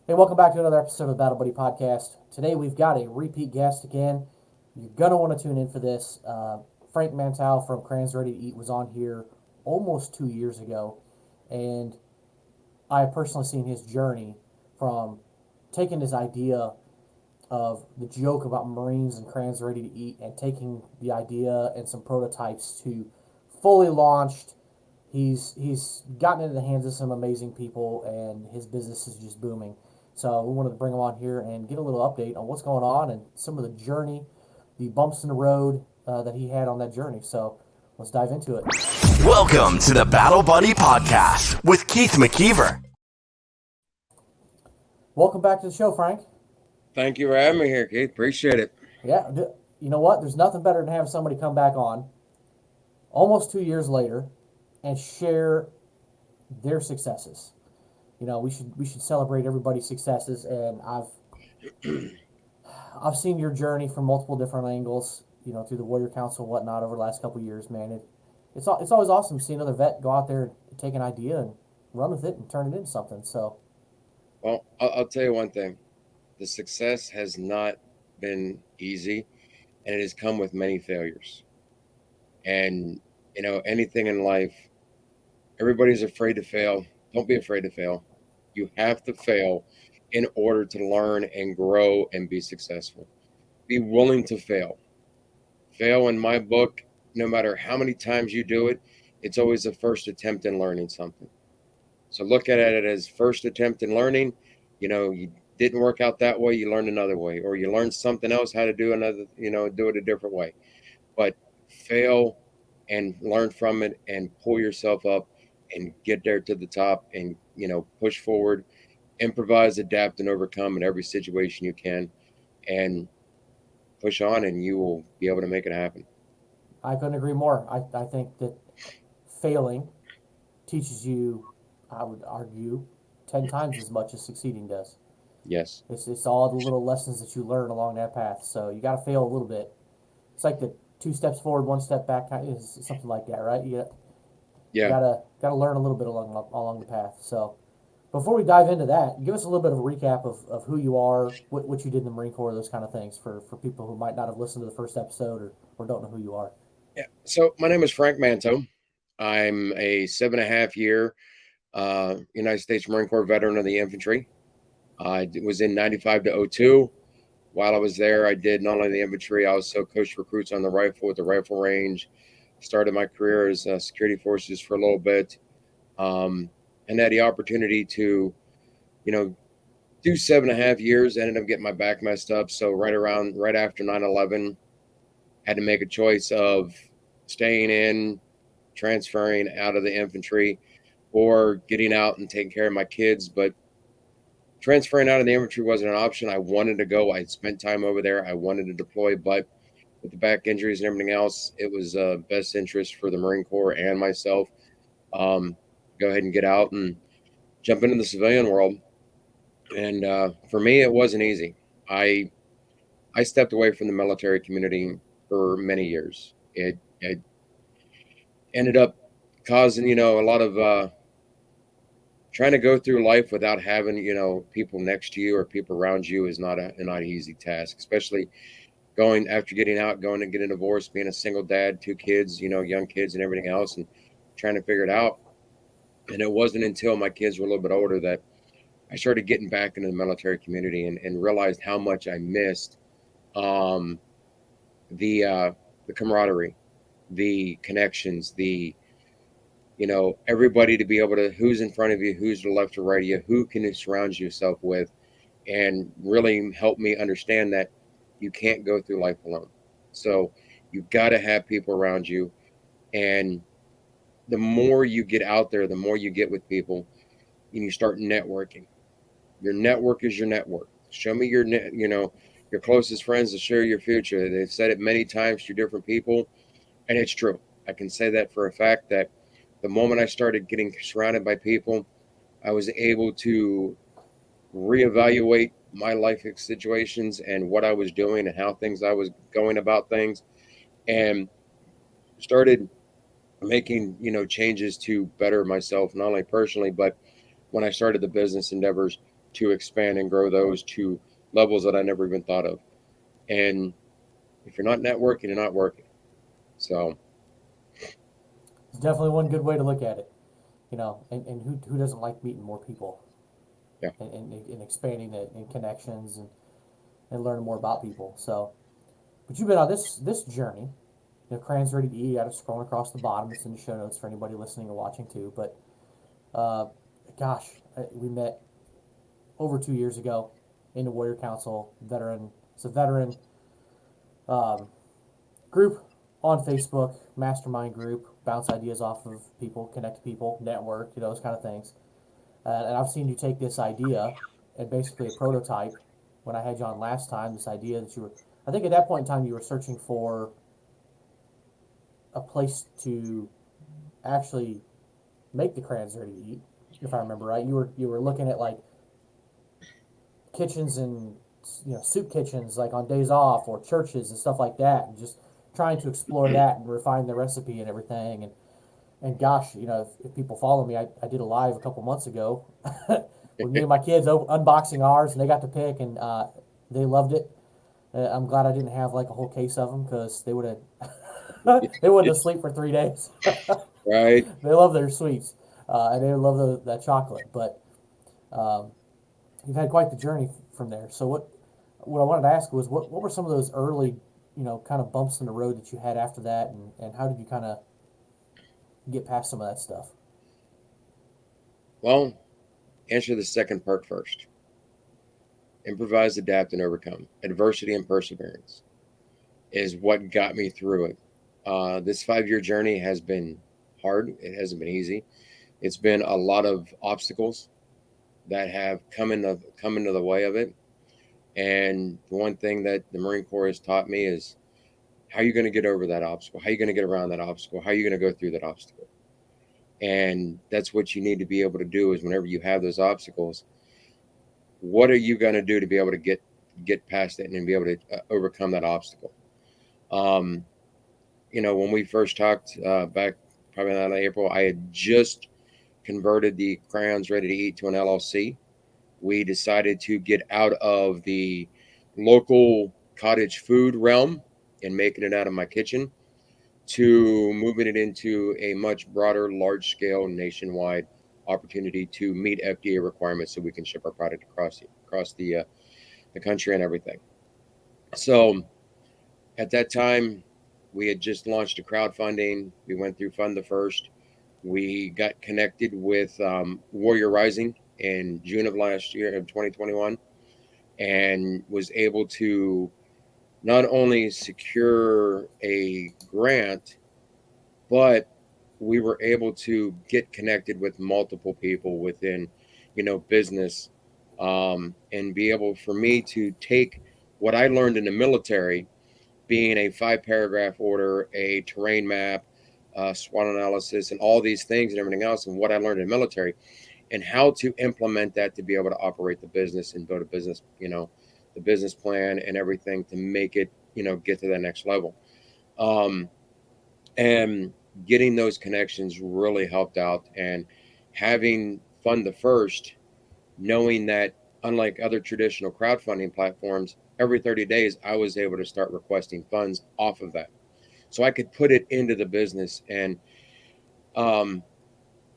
Hey, welcome back to another episode of the Battle Buddy Podcast. Today we've got a repeat guest again. You're gonna want to tune in for this. Frank Manteau from Crayons Ready to Eat was on here almost 2 years ago, and I have personally seen his journey from taking his idea of the joke about Marines and Crayons Ready to Eat and taking the idea and some prototypes to fully launched. He's gotten into the hands of some amazing people, and his business is just booming. So we wanted to bring him on here and get a little update on what's going on and some of the journey, the bumps in the road that he had on that journey. So let's dive into it. Welcome to the Battle Buddy Podcast with Keith McKeever. Welcome back to the show, Frank. Thank you for having me here, Keith. Appreciate it. Yeah, you know what? There's nothing better than having somebody come back on almost 2 years later and share their successes. We should celebrate everybody's successes, and I've seen your journey from multiple different angles, through the Warrior Council and whatnot over the last couple of years, man. It's always awesome to see another vet go out there and take an idea and run with it and turn it into something. So, Well, I'll tell you one thing. The success has not been easy, and it has come with many failures. And, anything in life, everybody's afraid to fail. Don't be afraid to fail. You have to fail in order to learn and grow and be successful. Be willing to fail. Fail in my book, no matter how many times you do it, it's always the first attempt in learning something. So look at it as first attempt in learning. You didn't work out that way, you learned another way, or you learned something else how to do another, do it a different way. But fail and learn from it and pull yourself up and get there to the top and, push forward, improvise, adapt, and overcome in every situation you can and push on, and you will be able to make it happen. I couldn't agree more. I think that failing teaches you, I would argue, 10 times as much as succeeding does. Yes. It's all the little lessons that you learn along that path. So you got to fail a little bit. It's like the two steps forward, one step back, is something like that, right? You Yeah. gotta learn a little bit along the path. So before we dive into that, give us a little bit of a recap of who you are, what you did in the Marine Corps, those kind of things for people who might not have listened to the first episode or don't know who you are. Yeah. So my name is Frank Manteau. I'm a 7.5 year United States Marine Corps veteran of the infantry. I was in 95 to '02. While I was there, I did not only the infantry, I also coached recruits on the rifle at the rifle range. Started my career as security forces for a little bit, um, and had the opportunity to, you know, do 7.5 years. Ended up getting my back messed up. So right after 9/11, had to make a choice of staying in, transferring out of the infantry, or getting out and taking care of my kids. But transferring out of the infantry wasn't an option. I wanted to go. I spent time over there. I wanted to deploy, but with the back injuries and everything else, it was best interest for the Marine Corps and myself. Um, Go ahead and get out and jump into the civilian world. And for me, it wasn't easy. I I stepped away from the military community for many years. It ended up causing a lot of trying to go through life without having people next to you or people around you is not an easy task, especially going after getting out, going and getting a divorce, being a single dad, two kids, young kids and everything else, and trying to figure it out. And it wasn't until my kids were a little bit older that I started getting back into the military community and realized how much I missed um, the the camaraderie, the connections, the everybody to be able to who's in front of you, who's to the left or right of you, who can you surround yourself with, and really help me understand that you can't go through life alone. So you've got to have people around you, and the more you get out there, the more you get with people, and you start networking. Your network is your network. Show me your closest friends to share your future. They've said it many times to different people, and it's true. I can say that for a fact that the moment I started getting surrounded by people, I was able to reevaluate my life situations and what I was doing and how things I was going about things, and started making changes to better myself, not only personally but when I started the business endeavors to expand and grow those to levels that I never even thought of. And if you're not networking, you're not working. So, It's definitely one good way to look at it. And who doesn't like meeting more people yeah. and expanding it and connections and learning more about people. So, but you've been on this journey. Crayons Ready to Eat. I got it scrolling across the bottom. It's in the show notes for anybody listening or watching too. But uh, gosh, we met over 2 years ago in the Warrior Council veteran. It's a veteran um, group on Facebook, mastermind group, bounce ideas off of people, connect people, network, those kind of things. And I've seen you take this idea and basically a prototype when I had you on last time, this idea that you were, I think at that point in time, you were searching for a place to actually make the crayons ready to eat, if I remember right. You were looking at like kitchens and soup kitchens like on days off or churches and stuff like that, and just trying to explore that and refine the recipe and everything. And gosh, if people follow me, I did a live a couple months ago with me and my kids unboxing ours, and they got to pick, and they loved it. I'm glad I didn't have like a whole case of them because they would have they wouldn't have slept for 3 days. Right. They love their sweets, and they love that chocolate. But um, you've had quite the journey from there. So what I wanted to ask was what were some of those early kind of bumps in the road that you had after that, and how did you kind of get past some of that stuff? Well, answer the second part first. Improvise, adapt, and overcome. Adversity and perseverance is what got me through it. This 5 year journey has been hard. It hasn't been easy. It's been a lot of obstacles that have come into the way of it. And the one thing that the Marine Corps has taught me is how are you going to get over that obstacle? How are you going to get around that obstacle? How are you going to go through that obstacle? And that's what you need to be able to do is whenever you have those obstacles, what are you going to do to be able to get past it and be able to overcome that obstacle? Um, when we first talked back probably in April, I had just converted the Crayons Ready to Eat to an LLC. We decided to get out of the local cottage food realm and making it out of my kitchen to moving it into a much broader, large scale, nationwide opportunity to meet FDA requirements so we can ship our product across the country and everything. So at that time, we had just launched a crowdfunding. We went through Fund the First. We got connected with Warrior Rising in June of last year, of 2021, and was able to not only secure a grant, but we were able to get connected with multiple people within, business, and be able for me to take what I learned in the military, being a 5 paragraph order, a terrain map, SWOT analysis, and all these things and everything else, and what I learned in the military, and how to implement that to be able to operate the business and build a business, the business plan and everything to make it, get to that next level. Um, and getting those connections really helped out. And having Fund the First, knowing that unlike other traditional crowdfunding platforms, every 30 days I was able to start requesting funds off of that. So I could put it into the business, and um,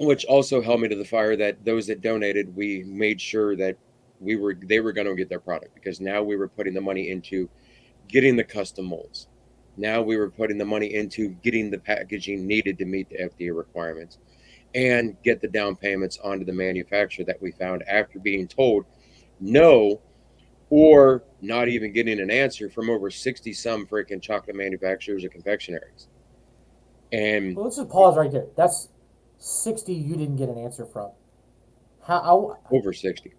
which also held me to the fire that those that donated, we made sure that they were going to get their product, because now we were putting the money into getting the custom molds. Now we were putting the money into getting the packaging needed to meet the FDA requirements and get the down payments onto the manufacturer that we found after being told no, or not even getting an answer from over 60 some freaking chocolate manufacturers or confectionaries. And Well, let's just pause right there. That's 60 you didn't get an answer from. How over 60.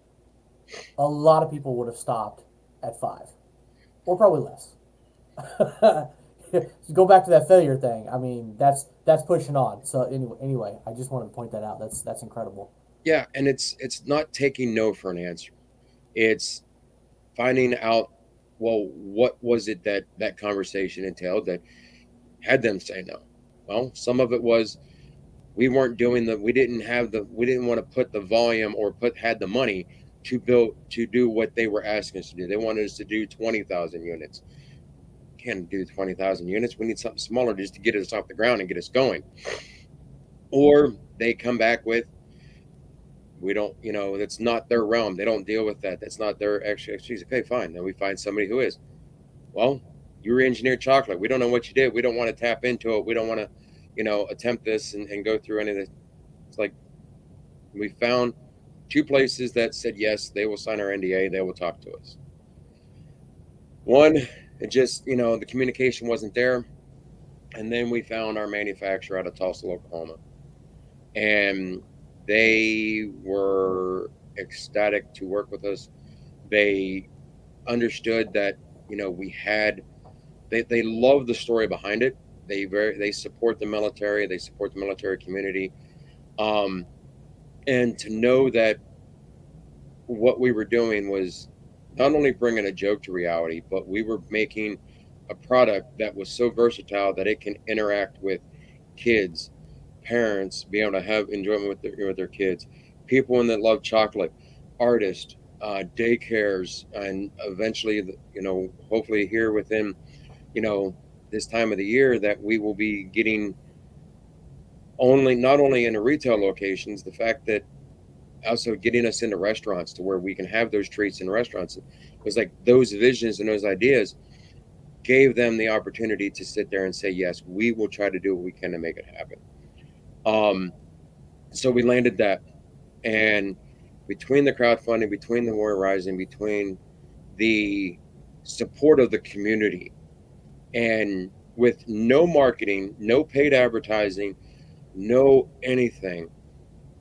a lot of people would have stopped at 5, or probably less. Go back to that failure thing. I mean, that's pushing on. So anyway, I just wanted to point that out. That's incredible. Yeah, and it's not taking no for an answer. It's finding out, well, what was it that that conversation entailed that had them say no. Well, some of it was we weren't doing we didn't want to put the volume or had the money to do what they were asking us to do. They wanted us to do 20,000 units. Can't do 20,000 units. We need something smaller just to get us off the ground and get us going. Or they come back with, we don't, that's not their realm. They don't deal with that. That's not their expertise. Okay, fine. Then we find somebody who is. Well, you re-engineered chocolate. We don't know what you did. We don't want to tap into it. We don't want to, attempt this and go through any of this. It's like we found two places that said yes, they will sign our NDA. They will talk to us. One, it just, the communication wasn't there. And then we found our manufacturer out of Tulsa, Oklahoma. And they were ecstatic to work with us. They understood that, we had, they love the story behind it. They support the military. They support the military community. Um, and to know that what we were doing was not only bringing a joke to reality, but we were making a product that was so versatile that it can interact with kids, parents, be able to have enjoyment with their kids, people that love chocolate, artists, daycares, and eventually, hopefully here within, you know, this time of the year that we will be getting not only in the retail locations, the fact that also getting us into restaurants to where we can have those treats in restaurants. It was like those visions and those ideas gave them the opportunity to sit there and say, yes, we will try to do what we can to make it happen. So we landed that. And between the crowdfunding, between the Warrior Rising, between the support of the community, and with no marketing, no paid advertising, no anything,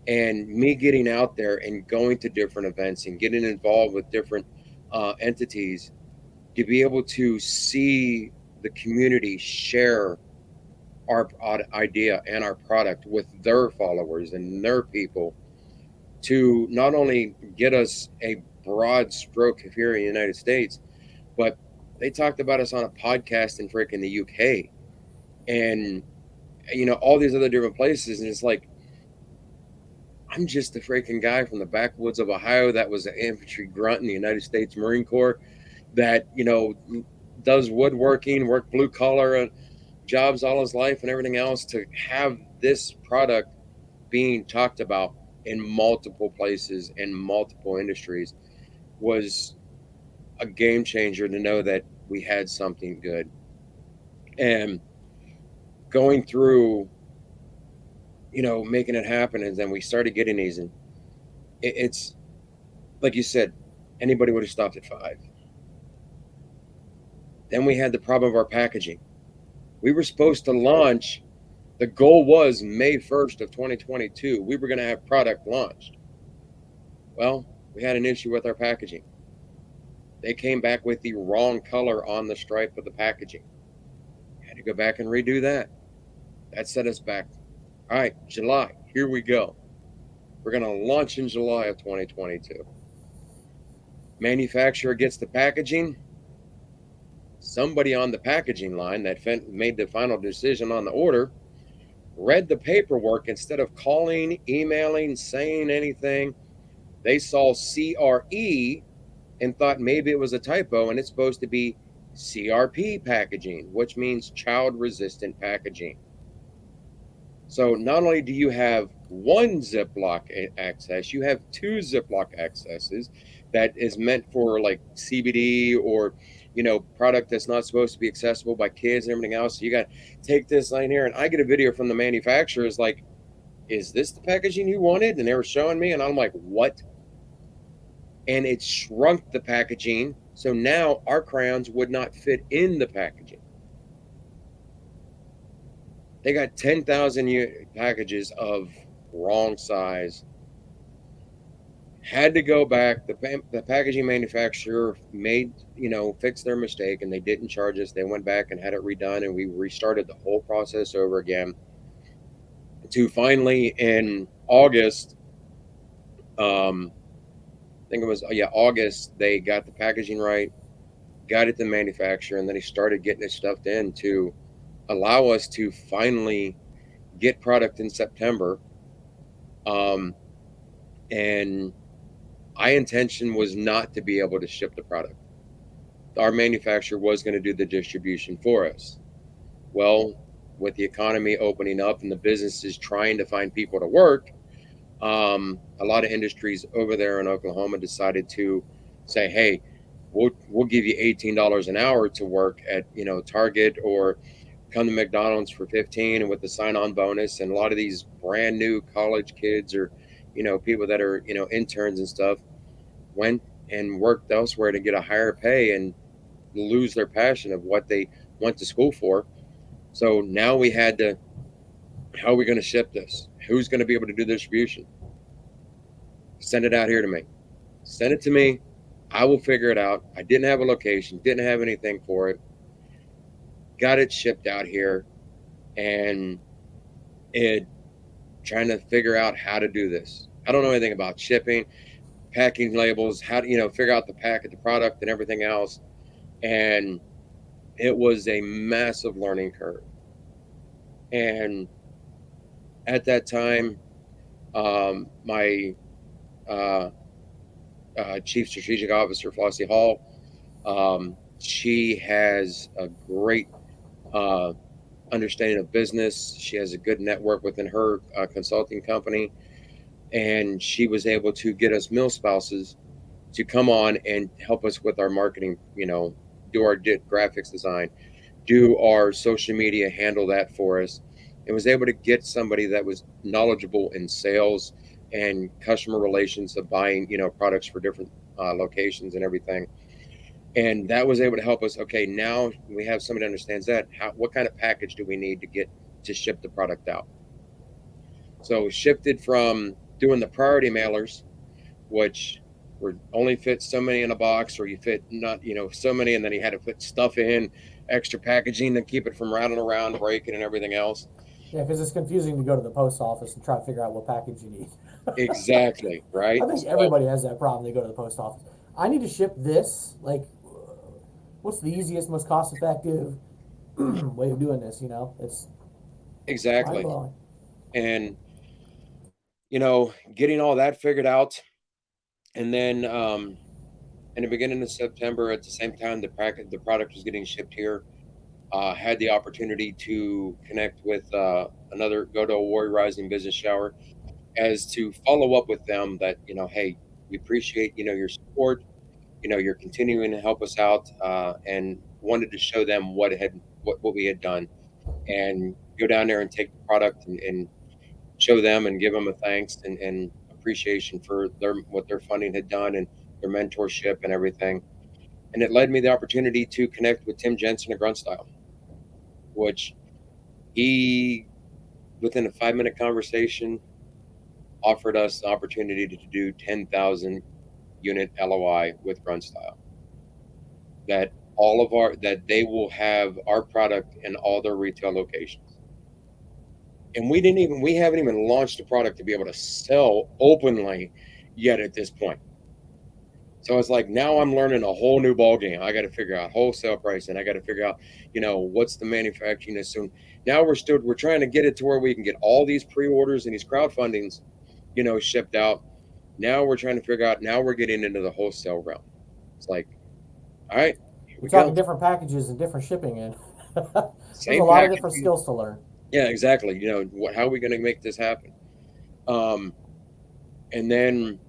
and me getting out there and going to different events and getting involved with different entities to be able to see the community share our idea and our product with their followers and their people to not only get us a broad stroke here in the United States, but they talked about us on a podcast in freaking the UK and all these other different places, and it's like I'm just a freaking guy from the backwoods of Ohio that was an infantry grunt in the United States Marine Corps that, does woodworking, work blue collar jobs all his life and everything else, to have this product being talked about in multiple places and multiple industries was a game changer to know that we had something good. And going through, making it happen, and then we started getting these, and it's like you said, anybody would have stopped at 5. Then we had the problem of our packaging. We were supposed to launch, the goal was May 1st of 2022. We were going to have product launched. Well, we had an issue with our packaging. They came back with the wrong color on the stripe of the packaging. Had to go back and redo that. That set us back. All right, July, here we go. We're going to launch in July of 2022. Manufacturer gets the packaging. Somebody on the packaging line that made the final decision on the order read the paperwork. Instead of calling, emailing, saying anything, they saw CRE and thought maybe it was a typo, and it's supposed to be CRP packaging, which means child resistant packaging. So not only do you have one Ziploc access, you have 2 Ziploc accesses that is meant for like CBD or, product that's not supposed to be accessible by kids and everything else. So you got to take this line here. And I get a video from the manufacturers like, is this the packaging you wanted? And they were showing me, and I'm like, what? And it shrunk the packaging. So now our crayons would not fit in the packaging. They got 10,000 packages of wrong size. Had to go back. The packaging manufacturer fixed their mistake, and they didn't charge us. They went back and had it redone, and we restarted the whole process over again. To finally in August, I think it was August, they got the packaging right, got it to the manufacturer, and then he started getting it stuffed in to allow us to finally get product in September. And My intention was not to be able to ship the product. Our manufacturer was going to do the distribution for us. Well, with the economy opening up and the businesses trying to find people to work, a lot of industries over there in Oklahoma decided to say, "Hey, we'll give you $18 an hour to work at Target, or come to McDonald's for 15, and with the sign-on bonus." And a lot of these brand new college kids, or people that are interns and stuff, went and worked elsewhere to get a higher pay and lose their passion of what they went to school for. So now we had to, how are we going to ship this? Who's going to be able to do distribution? Send it out here to me. Send it to me. I will figure it out. I didn't have a location, didn't have anything for it. Got it shipped out here, and it trying to figure out how to do this. I don't know anything about shipping, packing labels, how to figure out the pack of the product and everything else. And it was a massive learning curve. And at that time, my uh, chief strategic officer, Flossie Hall, she has a great uh, understanding of business. She has a good network within her consulting company, and she was able to get us mill spouses to come on and help us with our marketing. Do our graphics design, do our social media, handle that for us, and was able to get somebody that was knowledgeable in sales and customer relations of buying products for different locations and everything. And that was able to help us. Okay, now we have somebody that understands that. What kind of package do we need to get to ship the product out? So shifted from doing the priority mailers, which were only fit so many in a box, or you fit not so many, and then you had to put stuff in, extra packaging to keep it from rattling around, breaking, and everything else. Yeah, because it's confusing to go to the post office and try to figure out what package you need. Exactly, right? I think So everybody has that problem. They go to the post office. I need to ship this. Like, what's the easiest, most cost effective way of doing this? It's mind exactly. blowing. And getting all that figured out, and then in the beginning of September, at the same time the product was getting shipped here, had the opportunity to connect with another go to a Warrior Rising business shower, as to follow up with them that hey, we appreciate your support, you're continuing to help us out, and wanted to show them what we had done, and go down there and take the product, and show them and give them a thanks and appreciation for what their funding had done, and their mentorship and everything. And it led me the opportunity to connect with Tim Jensen of Grunt Style, which he, within a 5-minute conversation, offered us the opportunity to do 10,000 unit LOI with Grunt Style. That they will have our product in all their retail locations. And we haven't even launched a product to be able to sell openly yet at this point. So it's like, now I'm learning a whole new ball game. I got to figure out wholesale pricing. I got to figure out, what's the manufacturing as soon. Now we're trying to get it to where we can get all these pre-orders and these crowdfundings, shipped out. Now we're trying to figure out. Now we're getting into the wholesale realm. It's like, all right, here We're we talking go. different packages and different shipping, and there's a Same lot of different packaging. skills to learn. Yeah, exactly. How are we going to make this happen? Um, and then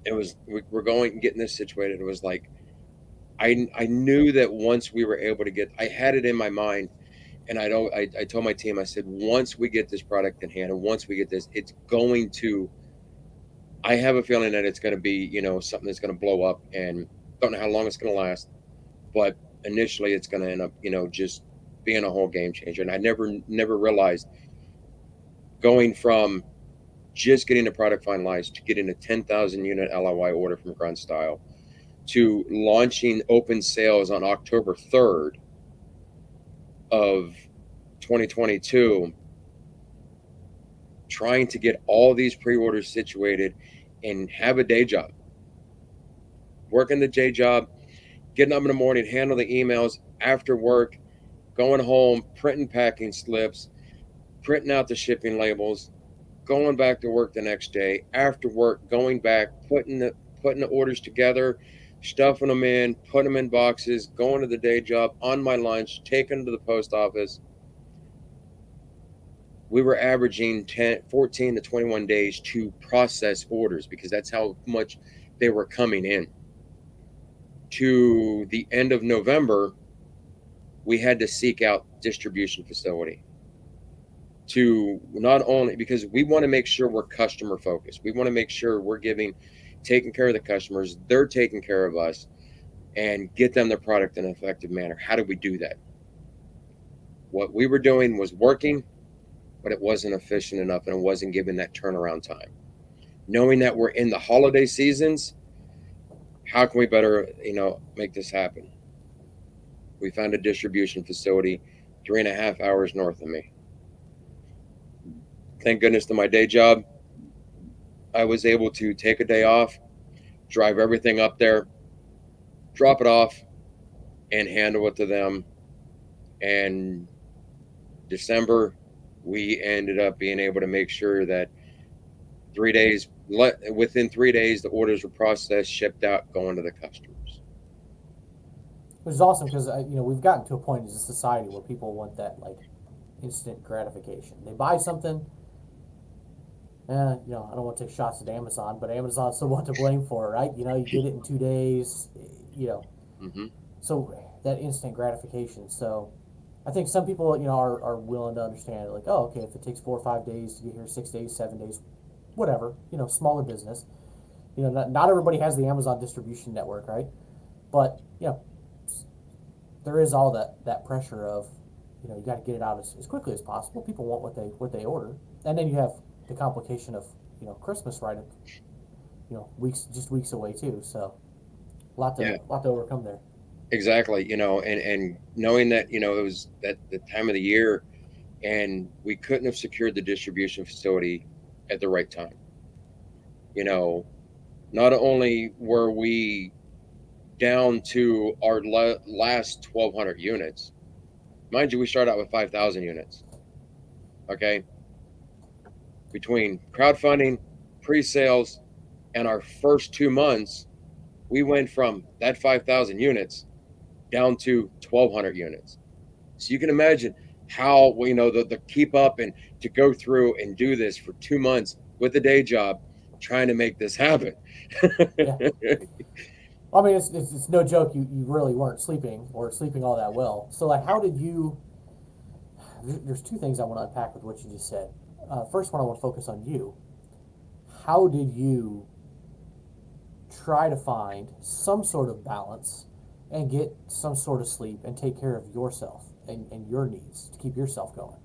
we're going getting this situated. It was like, I knew that once we were able to I had it in my mind, and I told my team, I said, once we get this product in hand, and once we get this, it's going to, I have a feeling that it's going to be, something that's going to blow up, and don't know how long it's going to last, but initially it's going to end up, just being a whole game changer. And I never realized, going from just getting the product finalized to getting a 10,000 unit LOI order from Grunt Style, to launching open sales on October 3rd of 2022, trying to get all these pre-orders situated and have a day job, working the day job, getting up in the morning, handle the emails after work, going home, printing packing slips, printing out the shipping labels, going back to work the next day, after work, going back, putting the orders together, stuffing them in, putting them in boxes, going to the day job, on my lunch, taking them to the post office. We were averaging 14 to 21 days to process orders because that's how much they were coming in. To the end of November, we had to seek out distribution facility to not only because we want to make sure we're customer focused. We want to make sure we're taking care of the customers, they're taking care of us, and get them the product in an effective manner. How do we do that? What we were doing was working, but it wasn't efficient enough and it wasn't giving that turnaround time. Knowing that we're in the holiday seasons, how can we better, make this happen? We found a distribution facility 3.5 hours north of me. Thank goodness to my day job, I was able to take a day off, drive everything up there, drop it off, and handle it to them. And December, we ended up being able to make sure that 3 days, within 3 days, the orders were processed, shipped out, going to the customers. Which is awesome because we've gotten to a point as a society where people want that like instant gratification. They buy something. I don't want to take shots at Amazon, but Amazon's someone to blame for it, right? You get it in 2 days. Mm-hmm. So that instant gratification. So I think some people, are willing to understand it. Like, oh, okay, if it takes 4 or 5 days to get here, 6 days, 7 days, whatever. Smaller business. Not everybody has the Amazon distribution network, right? But there is all that pressure of, you got to get it out as quickly as possible. People want what they order, and then you have the complication of Christmas right, weeks away too. So lot to Yeah, lot to overcome there. exactly. And knowing that, it was at the time of the year and we couldn't have secured the distribution facility at the right time. You know, Not only were we down to our last 1,200 units, mind you, we started out with 5,000 units. Okay, between crowdfunding, pre-sales, and our first 2 months, we went from that 5,000 units down to 1,200 units. So you can imagine how the keep up and to go through and do this for 2 months with a day job, trying to make this happen. Yeah. I mean, it's no joke. You really weren't sleeping or sleeping all that well. So, like, how did you? There's two things I want to unpack with what you just said. First one, I want to focus on you. How did you try to find some sort of balance and get some sort of sleep and take care of yourself and your needs to keep yourself going?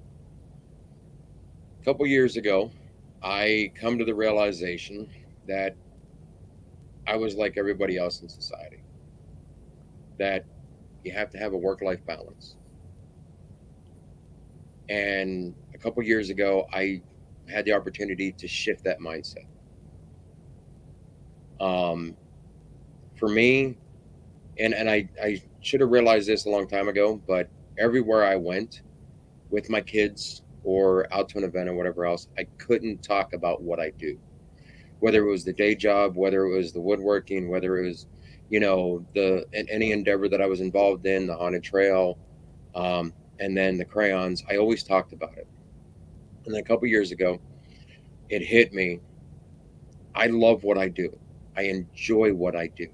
A couple years ago, I come to the realization that I was like everybody else in society, that you have to have a work-life balance. And a couple years ago, I had the opportunity to shift that mindset. Um, for me, and I should have realized this a long time ago, but everywhere I went with my kids or out to an event or whatever else, I couldn't talk about what I do, whether it was the day job, whether it was the woodworking, whether it was, the any endeavor that I was involved in, the haunted trail, and then the crayons. I always talked about it. And then a couple years ago, it hit me. I love what I do. I enjoy what I do.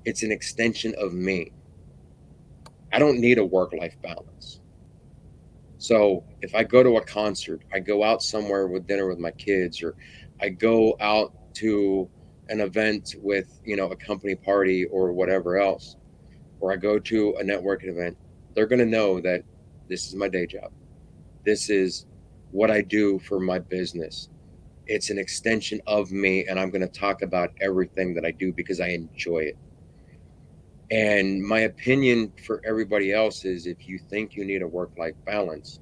It's an extension of me. I don't need a work-life balance. So if I go to a concert, I go out somewhere with dinner with my kids, or I go out to an event with, a company party or whatever else, or I go to a networking event, they're going to know that this is my day job. This is what I do for my business. It's an extension of me, and I'm going to talk about everything that I do because I enjoy it. And my opinion for everybody else is if you think you need a work-life balance,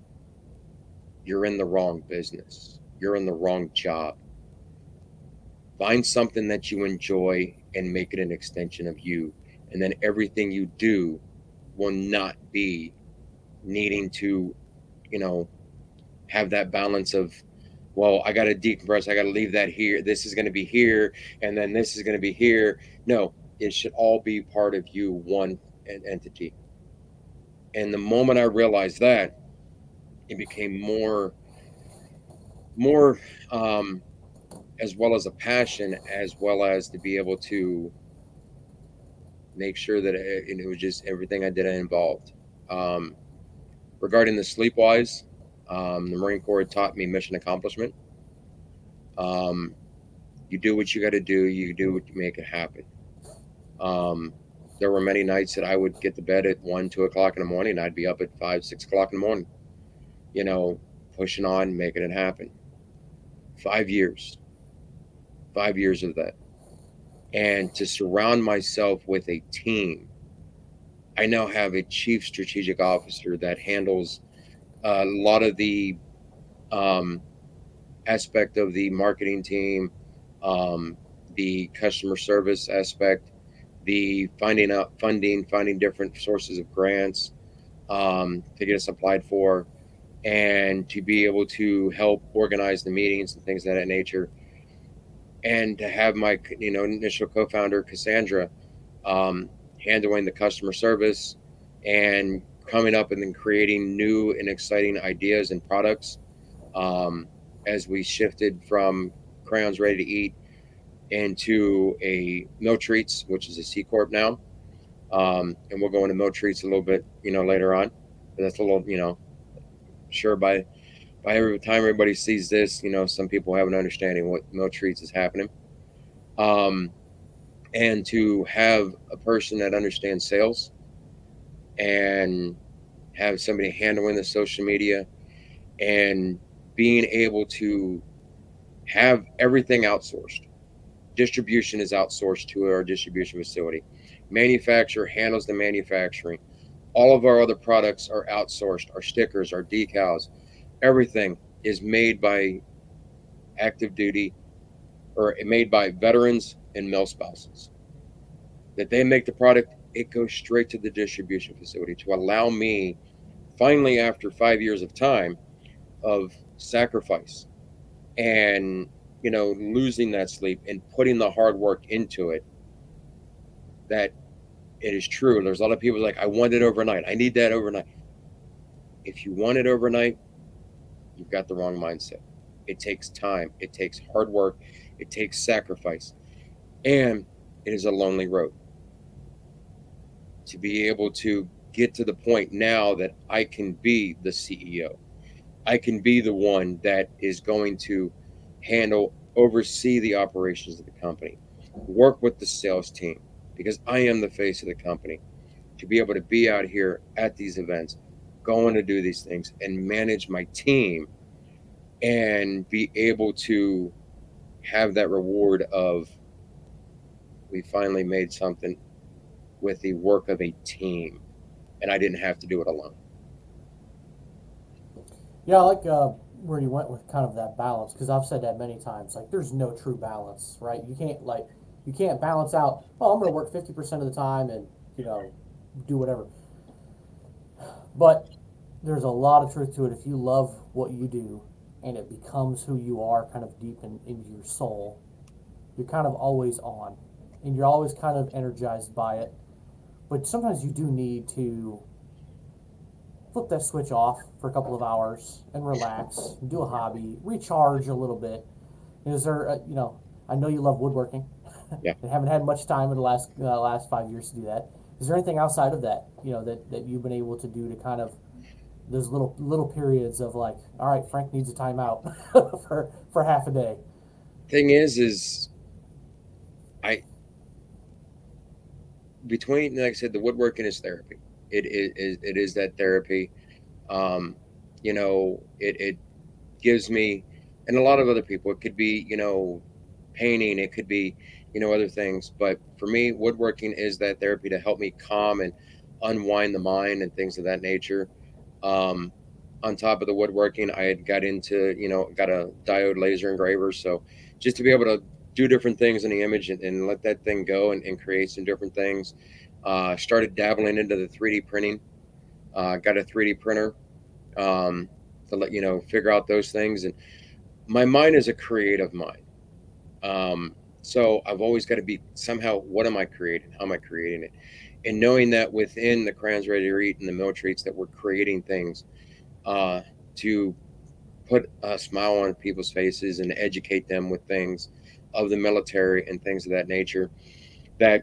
you're in the wrong business. You're in the wrong job. Find something that you enjoy and make it an extension of you. And then everything you do will not be needing to, you know, have that balance of Well, I got to decompress. I got to leave that here. This is going to be here, and then this is going to be here. No, it should all be part of you, one entity. And the moment I realized that, it became more, um, as well as a passion, as well as to be able to make sure that it was just everything I did involved. Um, Regarding the sleep wise, the Marine Corps taught me mission accomplishment. Um, you do what you got to do. You do what you make it happen. Um, there were many nights that I would get to bed at 1, 2 o'clock in the morning. I'd be up at 5, 6 o'clock in the morning, you know, pushing on, making it happen. 5 years, 5 years of that. And to surround myself with a team, I now have a chief strategic officer that handles a lot of the um, aspect of the marketing team, um, the customer service aspect, the finding out funding, finding different sources of grants to get us applied for, and to be able to help organize the meetings and things of that nature, and to have my initial co-founder Cassandra um, handling the customer service and coming up and then creating new and exciting ideas and products um, as we shifted from Crayons Ready to Eat into a Mill Treats, which is a C Corp now. And we'll go into Mill Treats a little bit, later on. But that's a little, sure by every time everybody sees this, some people have an understanding what Mill Treats is happening. Um, and to have a person that understands sales and have somebody handling the social media and being able to have everything outsourced. Distribution is outsourced to our distribution facility. Manufacturer handles the manufacturing. All of our other products are outsourced. Our stickers, our decals, everything is made by active duty or made by veterans and mill spouses. That they make the product, it goes straight to the distribution facility to allow me, finally, after 5 years of time of sacrifice and losing that sleep and putting the hard work into it, that it is true. There's a lot of people like, I want it overnight. I need that overnight. If you want it overnight, you've got the wrong mindset. It takes time. It takes hard work. It takes sacrifice. And it is a lonely road. To be able to get to the point now that I can be the CEO, I can be the one that is going to oversee the operations of the company, work with the sales team, because I am the face of the company. To be able to be out here at these events, going to do these things and manage my team and be able to have that reward of we finally made something with the work of a team and I didn't have to do it alone. Yeah, I like where you went with kind of that balance because I've said that many times. Like, there's no true balance, right? You can't balance out. Oh, I'm going to work 50% of the time and you know do whatever. But there's a lot of truth to it. If you love what you do and it becomes who you are, kind of deep in your soul, you're kind of always on, and you're always kind of energized by it. But sometimes you do need to flip that switch off for a couple of hours and relax, do a hobby, recharge a little bit. Is there, I know you love woodworking, Yeah. and haven't had much time in the last 5 years to do that. Is there anything outside of that, that you've been able to do to kind of those little periods of like, all right, Frank needs a timeout for half a day. Thing is I between like I said, the woodworking is therapy. It is that therapy. Um, it gives me, and a lot of other people, it could be, painting, it could be, other things. But for me, woodworking is that therapy to help me calm and unwind the mind and things of that nature. Um, on top of the woodworking, I had got into, got a diode laser engraver. So just to be able to do different things in the image and let that thing go and create some different things. Started dabbling into the 3D printing. Got a 3D printer to let figure out those things. And my mind is a creative mind. So I've always got to be somehow, what am I creating? How am I creating it? And knowing that within the Crayons Ready to Eat and the meal treats that we're creating things uh, to put a smile on people's faces and educate them with things of the military and things of that nature, that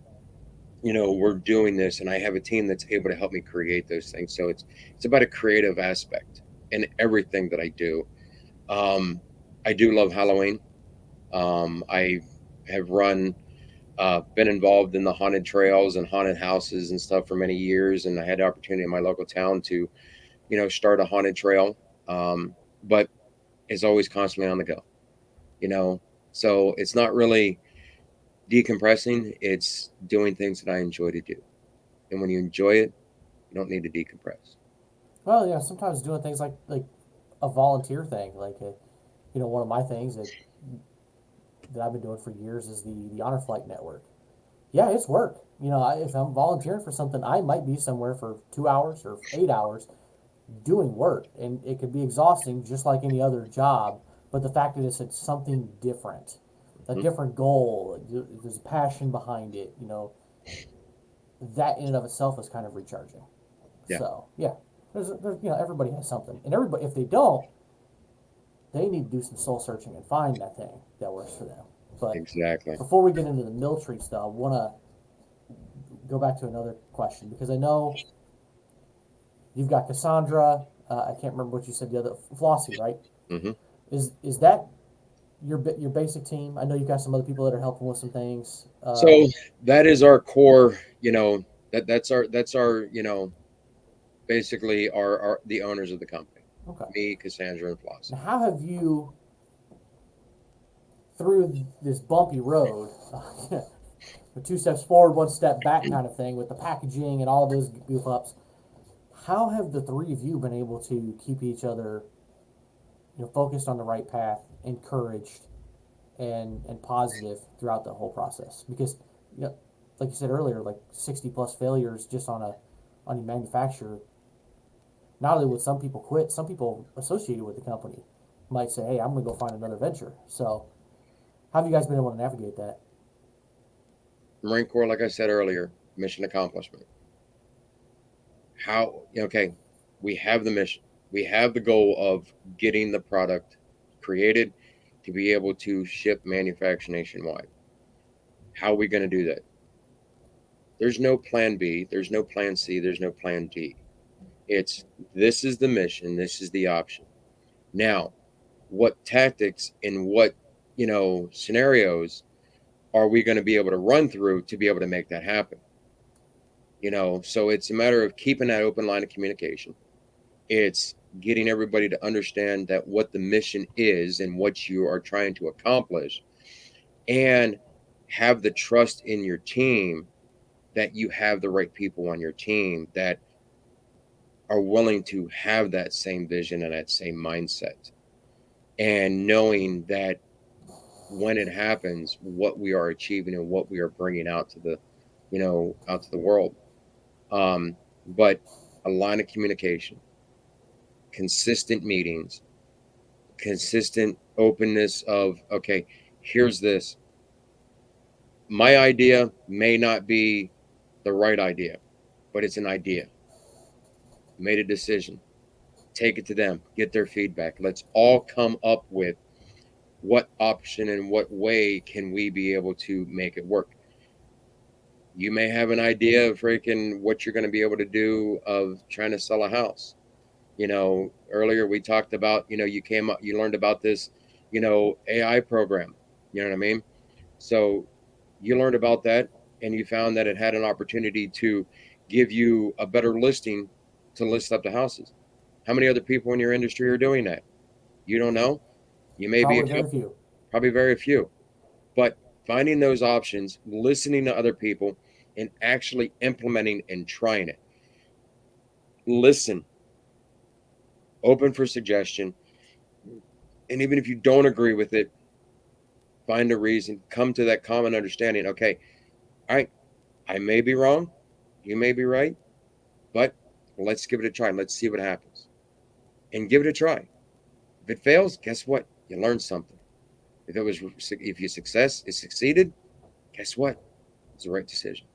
we're doing this, and I have a team that's able to help me create those things. So it's about a creative aspect in everything that I do. I do love Halloween. I have been involved in the haunted trails and haunted houses and stuff for many years, and I had the opportunity in my local town to start a haunted trail. But it's always constantly on the go, you know. So it's not really decompressing, it's doing things that I enjoy to do. And when you enjoy it, you don't need to decompress. Well, yeah, sometimes doing things like a volunteer thing, one of my things that I've been doing for years is the Honor Flight Network. Yeah, it's work. If I'm volunteering for something, I might be somewhere for 2 hours or 8 hours doing work, and it could be exhausting, just like any other job. But the fact that it's something different, a Hmm. different goal, there's a passion behind it. That in and of itself is kind of recharging. Yeah, So yeah, everybody has something, and everybody, if they don't, they need to do some soul searching and find that thing that works for them. But exactly. before we get into the mill treats, though, I want to go back to another question because I know you've got Cassandra. I can't remember what you said the other Flossie, right? Hmm. Is that your basic team? I know you've got some other people that are helping with some things. So that is our core, that's our basically our the owners of the company. Okay. Me, Cassandra, and Flossie. Now, how have you through this bumpy road, the 2 steps forward, 1 step back kind of thing with the packaging and all those goof ups? How have the three of you been able to keep each other, focused on the right path, encouraged, and positive throughout the whole process? Because, you know, like you said earlier, like 60 plus failures just on your manufacturer. Not only would some people quit, some people associated with the company might say, "Hey, I'm going to go find another venture." So, how have you guys been able to navigate that? Marine Corps, like I said earlier, mission accomplishment. How, okay, we have the mission, we have the goal of getting the product created to be able to ship manufacture nationwide. How are we going to do that? There's no plan B, there's no plan C, there's no plan D. It's this is the mission, this is the option. Now, what tactics and what scenarios are we going to be able to run through to be able to make that happen? So it's a matter of keeping that open line of communication. It's getting everybody to understand that what the mission is and what you are trying to accomplish, and have the trust in your team that you have the right people on your team that are willing to have that same vision and that same mindset, and knowing that when it happens, what we are achieving and what we are bringing out to the world. But a line of communication, consistent meetings, consistent openness of, okay, here's this. My idea may not be the right idea, but it's an idea. Made a decision. Take it to them, get their feedback. Let's all come up with what option and what way can we be able to make it work. You may have an idea of freaking what you're going to be able to do of trying to sell a house. Earlier we talked about, you learned about this, AI program. You know what I mean? So you learned about that, and you found that it had an opportunity to give you a better listing to list up the houses. How many other people in your industry are doing that? You don't know. You may be a Probably very couple, few. probably very few. But finding those options, listening to other people, and actually implementing and trying it. Listen, open for suggestion. And even if you don't agree with it, find a reason, come to that common understanding. Okay, all right, I may be wrong, you may be right, but let's give it a try. Let's see what happens and give it a try. If it fails, guess what? You learned something. If you succeeded, guess what? It's the right decision.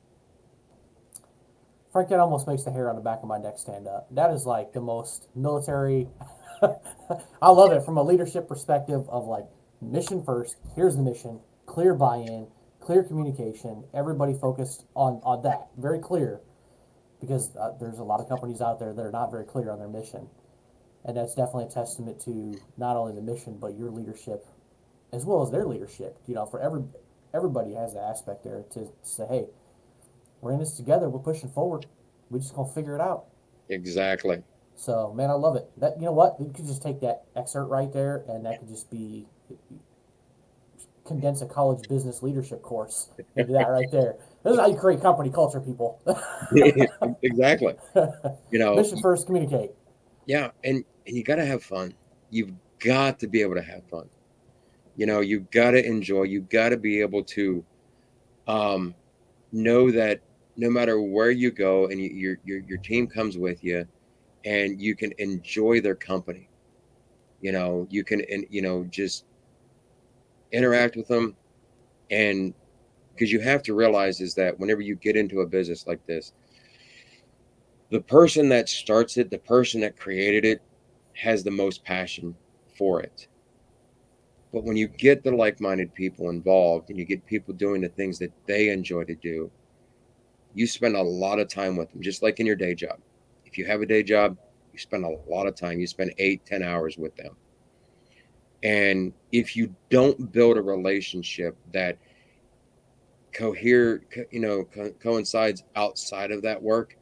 Frank, that almost makes the hair on the back of my neck stand up. That is like the most military. I love it from a leadership perspective of like mission first. Here's the mission. Clear buy-in, clear communication. Everybody focused on that. Very clear, because there's a lot of companies out there that are not very clear on their mission, and that's definitely a testament to not only the mission but your leadership, as well as their leadership. For everybody has that aspect there to say, hey, we're in this together. We're pushing forward. We just gonna figure it out. Exactly. So, man, I love it. That, you know what? You could just take that excerpt right there, and that could just be condense a college business leadership course into that right there. This is how you create company culture, people. Exactly. You know, Mission first, communicate. yeah, and you got to have fun. You've got to be able to have fun. You've got to enjoy. You've got to be able to um, know that no matter where you go, and your team comes with you, and you can enjoy their company. You can, and just interact with them, and because you have to realize is that whenever you get into a business like this, the person that starts it, the person that created it, has the most passion for it. But when you get the like-minded people involved and you get people doing the things that they enjoy to do, you spend a lot of time with them, just like in your day job. If you have a day job, you spend a lot of time. You spend 8, 10 hours with them. And if you don't build a relationship that coincides outside of that work,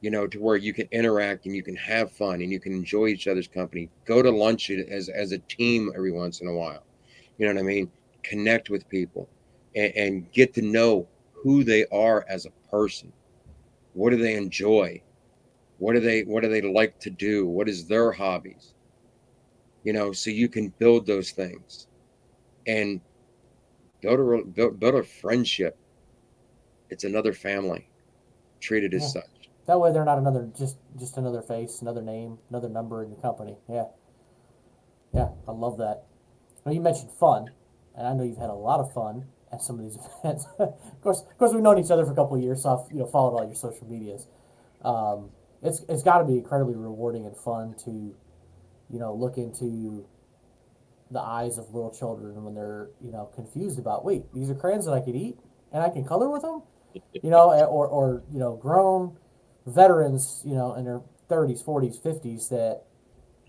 to where you can interact and you can have fun and you can enjoy each other's company, go to lunch as a team every once in a while. You know what I mean? Connect with people and get to know who they are as a person. What do they enjoy? What do they like to do? What is their hobbies? So you can build those things and build a friendship. It's another family. Treat it as Yeah. such. That way, they're not another just another face, another name, another number in your company. Yeah, yeah, I love that. Well, you mentioned fun, and I know you've had a lot of fun at some of these events. Of course, we've known each other for a couple of years, so I've followed all your social medias. Um, it's got to be incredibly rewarding and fun to look into the eyes of little children when they're confused about, wait, these are crayons that I could eat and I can color with them, or grown veterans in their 30s, 40s, 50s that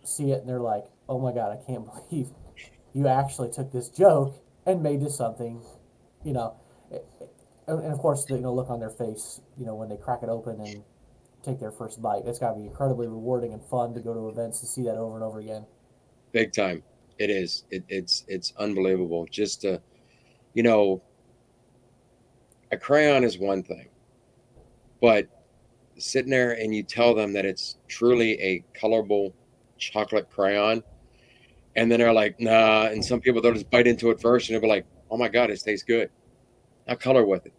see it and they're like, oh my god, I can't believe you actually took this joke and made this something, you know, and of course the look on their face, when they crack it open and take their first bite. It's got to be incredibly rewarding and fun to go to events to see that over and over again. Big time. It is. It's unbelievable. Just you know, a crayon is one thing, but sitting there and you tell them that it's truly a colorable chocolate crayon, and then they're like, nah. And some people they'll just bite into it first, and they'll be like, oh my god, it tastes good. Now color with it.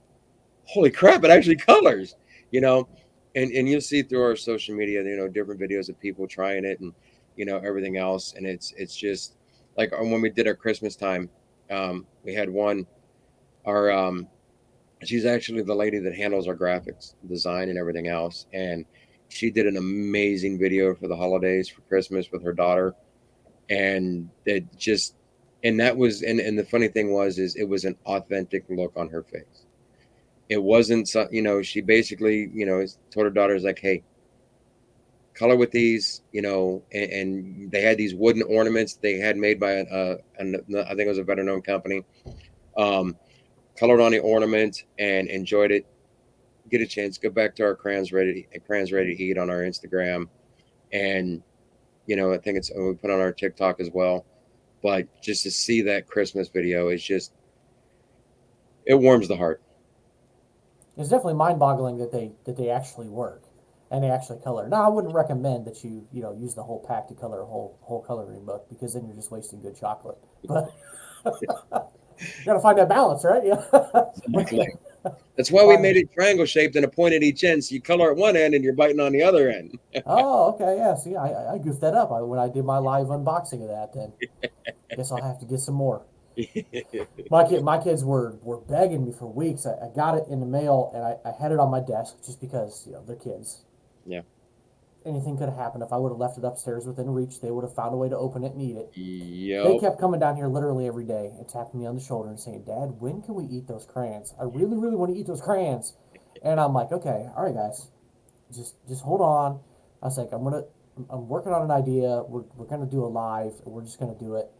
Holy crap, it actually colors. You know, and you'll see through our social media, different videos of people trying it and everything else, and it's just like when we did our Christmas time, we had one. Our she's actually the lady that handles our graphics design and everything else, and she did an amazing video for the holidays for Christmas with her daughter, and it just and that was and the funny thing is it was an authentic look on her face. It wasn't she basically told her daughters like, hey, color with these, and they had these wooden ornaments they had made by I think it was a better known company. um Colored on the ornament and enjoyed it. Get a chance, go back to our crayons ready to eat on our Instagram, and I think it's we put on our TikTok as well. But just to see that Christmas video is just it warms the heart. It's definitely mind-boggling that they actually work and they actually color. Now, I wouldn't recommend that use the whole pack to color a whole coloring book, because then you're just wasting good chocolate. But you got to find that balance, right? Yeah. Exactly. That's why we Find made it triangle shaped and a point at each end. So you color at one end and you're biting on the other end. Oh, okay, yeah. See, I goofed that up when I did my live unboxing of that. Then guess I'll have to get some more. My kids were begging me for weeks. I got it in the mail and I had it on my desk just because they're kids. Yeah. Anything could have happened if I would have left it upstairs within reach. They would have found a way to open it and eat it. They Yep. kept coming down here literally every day and tapping me on the shoulder and saying, "Dad, when can we eat those crayons? I really, really want to eat those crayons." And I'm like, "Okay, all right, guys, just hold on." I was like, I'm working on an idea. We're gonna do a live. We're just gonna do it.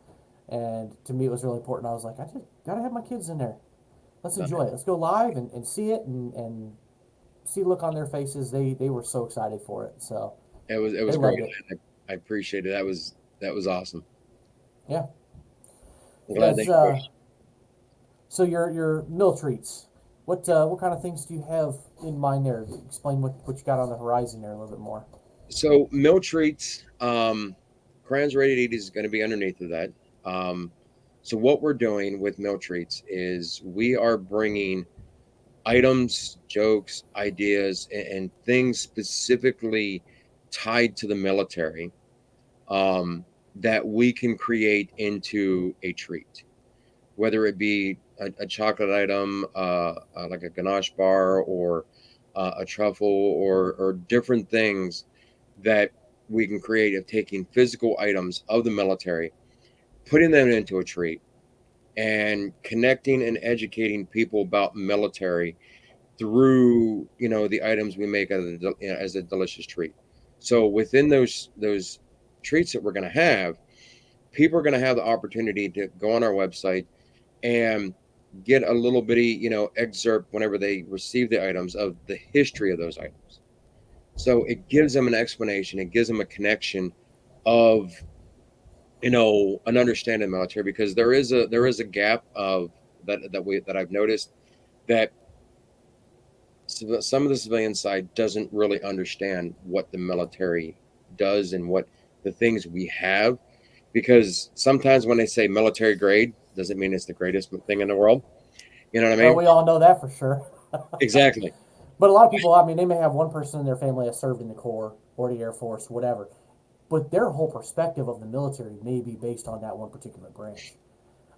And to me, it was really important. I was like, I just gotta have my kids in there. Let's No, enjoy it. Let's go live and see it and see the look on their faces. They were so excited for it. So it they was great. loved it. I appreciate it. That was awesome. Yeah. I'm glad they As enjoyed it. So your meal treats. What kind of things do you have in mind there? Explain what you got on the horizon there a little bit more. So meal treats, Crayons Ready to Eat is going to be underneath of that. Um, so what we're doing with meal treats is we are bringing items, jokes, ideas, and things specifically tied to the military, that we can create into a treat, whether it be a chocolate item, like a ganache bar, or a truffle, or different things that we can create of taking physical items of the military, putting them into a treat, and connecting and educating people about military through the items we make as a delicious treat. So within those treats that we're going to have, people are going to have the opportunity to go on our website and get a little bitty excerpt whenever they receive the items of the history of those items. So it gives them an explanation, it gives them a connection of an understanding of the military, because there is a gap of that I've noticed, that some of the civilian side doesn't really understand what the military does and what the things we have, because sometimes when they say military grade doesn't mean it's the greatest thing in the world. You know what I Well, mean? we all know that for sure. Exactly. But a lot of people, I mean, they may have one person in their family that served in the Corps or the Air Force, whatever. But their whole perspective of the military may be based on that one particular branch.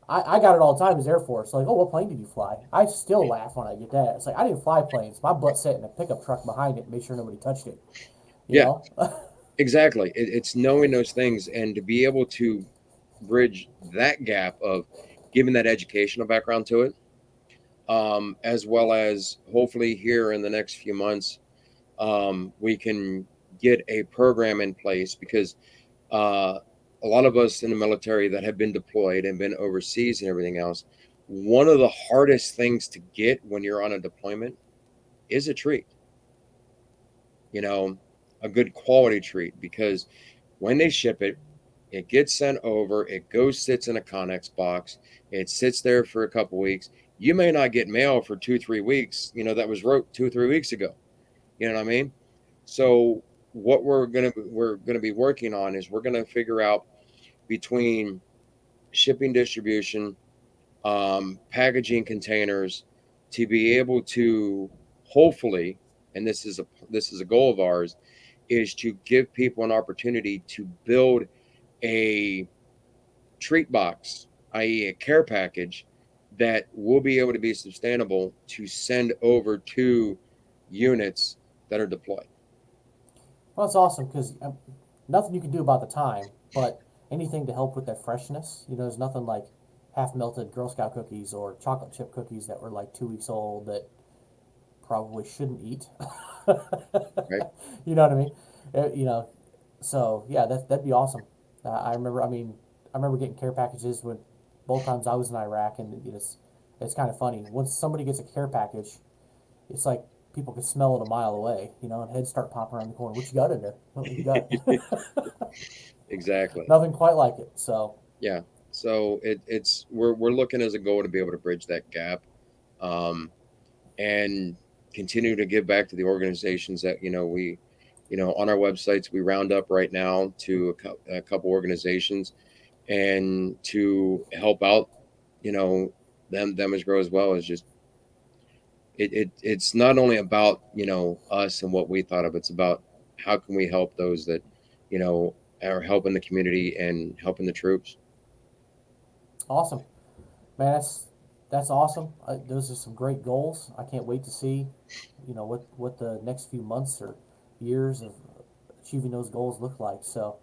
I got it all the time as Air Force. Like, oh, what plane did you fly? I still laugh when I get that. It's like, I didn't fly planes. My butt sat in a pickup truck behind it and made sure nobody touched it. You Yeah, know? exactly. It's knowing those things, and to be able to bridge that gap of giving that educational background to it, as well as hopefully here in the next few months, we can get a program in place, because uh, a lot of us in the military that have been deployed and been overseas and everything else, one of the hardest things to get when you're on a deployment is a treat, you know, a good quality treat, because when they ship it, it gets sent over, it goes, sits in a Connex box, it sits there for a couple weeks. You may not get mail for 2 3 weeks, that was wrote 2 3 weeks ago. You know what I mean? So what we're gonna be working on is we're gonna figure out, between shipping, distribution, packaging, containers, to be able to, hopefully, and this is a goal of ours, is to give people an opportunity to build a treat box, i.e., a care package, that will be able to be sustainable to send over to units that are deployed. Well, it's awesome because nothing you can do about the time, but anything to help with that freshness. There's nothing like half melted Girl Scout cookies or chocolate chip cookies that were like 2 weeks old that probably shouldn't eat. Right? You know what I mean? You know, so yeah, that'd be awesome. I remember. I mean, I remember getting care packages when both times I was in Iraq, and it's kind of funny. Once somebody gets a care package, it's like people can smell it a mile away. And heads start popping around the corner. What you got in there? What you got? Exactly. Nothing quite like it. So Yeah. So we're looking as a goal to be able to bridge that gap, um, and continue to give back to the organizations that we, on our websites, we round up right now to a couple organizations, and to help out, you know them as grow as well, as just it's not only about us and what we thought of. It's about how can we help those that you know are helping the community and helping the troops. Awesome, man. That's awesome. Those are some great goals. I can't wait to see, what the next few months or years of achieving those goals look like. So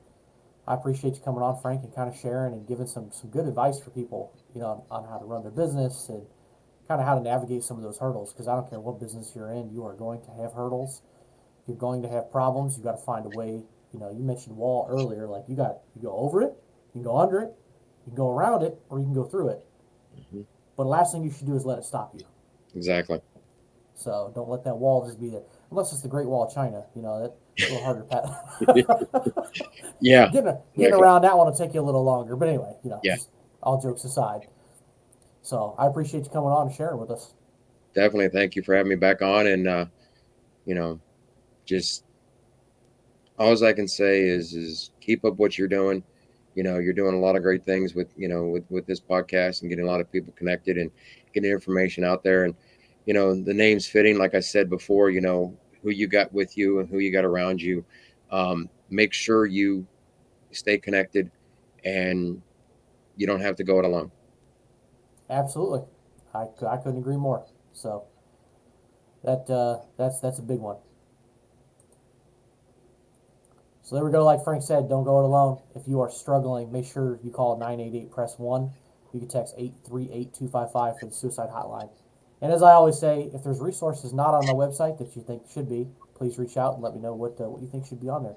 I appreciate you coming on, Frank, and kind of sharing and giving some good advice for people, on how to run their business and kind of how to navigate some of those hurdles. Because I don't care what business you're in, you are going to have hurdles. You're going to have problems. You got to find a way. You mentioned wall earlier. Like you go over it, you can go under it, you can go around it, or you can go through it. Hmm. But the last thing you should do is let it stop you. Exactly. So don't let that wall just be there. Unless it's the Great Wall of China, that's a little harder to pass. Yeah. Getting Exactly. around that one will take you a little longer. But anyway, Yeah. just all jokes aside. So I appreciate you coming on and sharing with us. Definitely. Thank you for having me back on. And you know, just all I can say is keep up what you're doing. You're doing a lot of great things with with this podcast and getting a lot of people connected and getting information out there. And the name's fitting. Like I said before, who you got with you and who you got around you. Make sure you stay connected, and you don't have to go it alone. Absolutely, I couldn't agree more. So that's a big one. So there we go. Like Frank said, don't go it alone. If you are struggling, make sure you call 988 press 1. You can text 838-255 for the suicide hotline. And as I always say, if there's resources not on the website that you think should be, please reach out and let me know what you think should be on there.